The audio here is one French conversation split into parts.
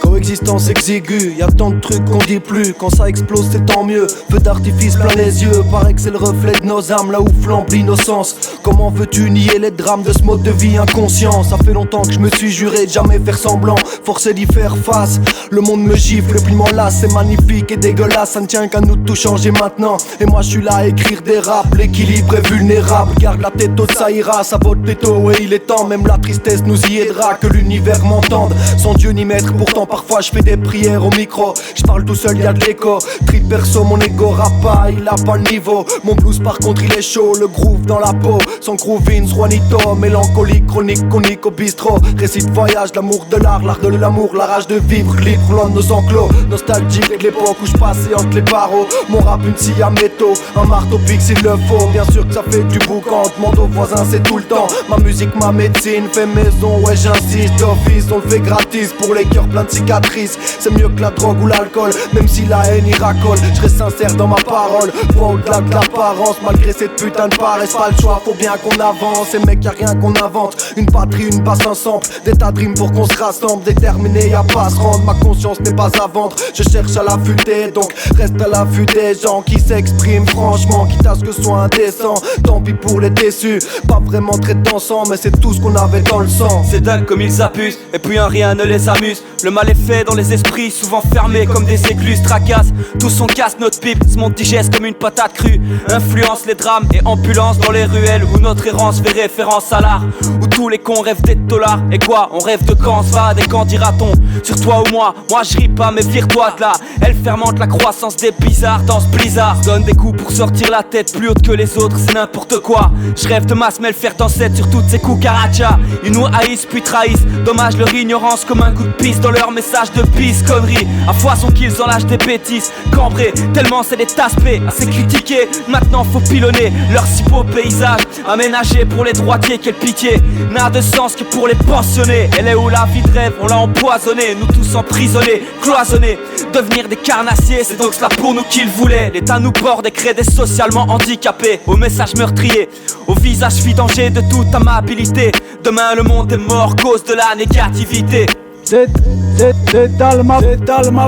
Coexistence exiguë, y'a tant de trucs qu'on dit plus. Quand ça explose c'est tant mieux. Feu d'artifice plein les yeux. Paraît que c'est le reflet de nos âmes, là où flambe l'innocence. Comment veux-tu nier les drames de ce mode de vie inconscient? Ça fait longtemps que je me suis juré de jamais faire semblant, forcé d'y faire face. Le monde me gifle, le pli m'enlace, c'est magnifique et dégueulasse. Ça ne tient qu'à nous de tout changer maintenant. Et moi je suis là à écrire des raps. L'équilibre est vulnérable, garde la tête haute, ça ira. Ça vote plutôt et il est temps, même la tristesse nous y aidera. Que l'univers m'entende, sans Dieu ni maître. Pourtant parfois je fais des prières au micro. Je parle tout seul, y'a de l'écho. Trip perso, mon ego rap pas, il a pas le niveau. Mon blues par contre il est chaud, le groove dans la peau. Sans groovine, Juanito, mélancolique, chronique, conique au bistrot. Récit de voyage, l'amour de l'art de l'amour, la rage de vivre, libre, loin de nos enclos. Nostalgique de l'époque où je passais entre les barreaux. Mon rap une scie à métaux, un marteau pique s'il le faut. Bien sûr que ça fait du boucan, demande aux voisins c'est tout le temps. Ma musique, ma médecine, fait maison, ouais j'insiste. D'office, on le fait gratis pour les cœurs pleins de cicatrices. C'est mieux que la drogue ou l'alcool, même si la haine y racole. Je reste sincère dans ma parole, vois au-delà de l'apparence. Malgré cette putain de paresse, pas le choix, faut bien qu'on avance. Et mec y'a rien qu'on invente, une patrie, une basse ensemble. Des tas de rimes pour qu'on se rassemble, déterminé y'a pas à se rendre. Ma conscience n'est pas à vendre, je cherche à l'affûter. Donc reste à l'affût des gens qui s'expriment franchement, quitte à ce que ce soit indécent. Tant pis pour les déçus, pas vraiment très dansant, mais c'est tout ce qu'on avait dans le sang. C'est dingue comme ils abusent, et puis un rien ne les amuse. Le mal est fait dans les esprits, souvent fermés comme des écluses. Tracasse, tous on casse notre pipe, ce monde digeste comme une patate crue. Influence les drames et ambulance dans les ruelles où notre errance fait référence à l'art. Où tous les cons rêvent d'être dollars. Et quoi, on rêve de quand se va, des quand dira-t-on? Sur toi ou moi je ris pas mais vire-toi de là. Elle fermente la croissance des bizarres dans ce blizzard. Donne des coups pour sortir la tête plus haute que les autres, c'est n'importe quoi. Je rêve de masse mais le faire danser sur toutes ces cucarachas. Ils nous haïssent puis trahissent, dommage leur ignorance comme un coup de pisse dans leur message de pisse. Conneries, à foison qu'ils en lâchent des bêtises. Cambrés, tellement c'est des taspés, assez critiqués. Maintenant faut pilonner leur si beau paysage, aménagé pour les droitiers, quelle pitié. N'a de sens que pour les pensionnés. Elle est où la vie de rêve, on l'a empoisonnée. Nous tous emprisonnés, cloisonnés. Devenir des carnassiers, c'est donc cela pour nous qu'ils voulaient. L'État nous borde et crée des socialement handicapés. Au message meurtrier, au visage vidangé de toute amabilité. Demain le monde est mort, cause de la négativité. Détale ma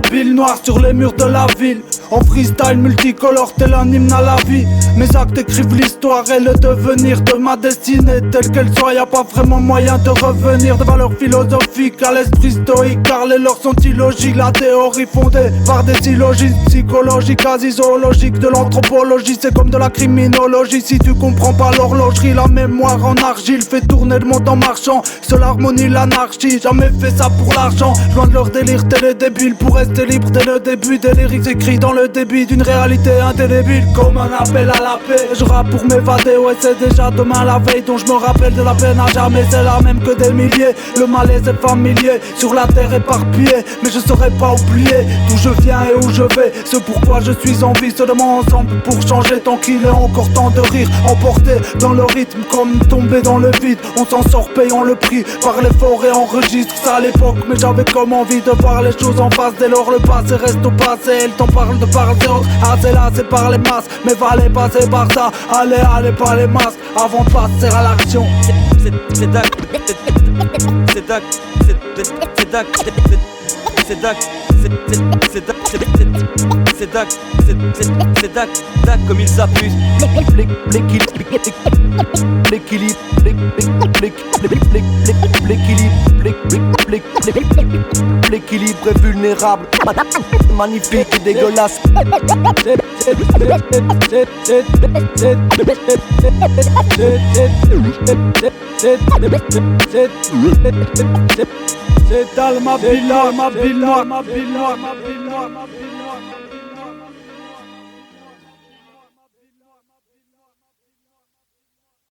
bile noire sur les murs de la ville. En freestyle multicolore tel un hymne à la vie. Mes actes écrivent l'histoire et le devenir de ma destinée. Telle qu'elle soit, y'a pas vraiment moyen de revenir. Des valeurs philosophiques à l'esprit stoïque, car les leurs sont illogiques. La théorie fondée par des syllogismes psychologiques, quasi zoologiques. De l'anthropologie, c'est comme de la criminologie. Si tu comprends pas l'horlogerie, la mémoire en argile fait tourner le monde en marchant. Seule harmonie, l'anarchie, jamais fait ça pour l'argent. Loin de leur délire télédébile, pour rester libre dès le début. Des lyrics écrits dans le débit d'une réalité indélébile, comme un appel à la paix. Je rappe pour m'évader, ouais c'est déjà demain la veille dont je me rappelle de la peine à jamais. C'est la même que des milliers, le malaise est familier. Sur la terre éparpillée, mais je saurais pas oublier d'où je viens et où je vais. Ce pourquoi je suis en vie, seulement ensemble pour changer. Tant qu'il est encore temps de rire, emporté dans le rythme comme tomber dans le vide. On s'en sort payant le prix par l'effort et enregistre ça à l'époque. Mais j'avais comme envie de voir les choses en face. Dès lors le passé reste au passé, elle t'en parle de part et autre. Ah c'est là, c'est par les masses, mais fallait passer par ça. Allez pas les masses, avant de passer à l'action. C'est dingue, c'est dingue, c'est dingue, c'est dingue, c'est dingue comme ils abusent. L'équilibre est vulnérable, magnifique et dégueulasse. Détale ma bille noire, ma bille noire, ma bille noire, ma bille noire, ma bille noire.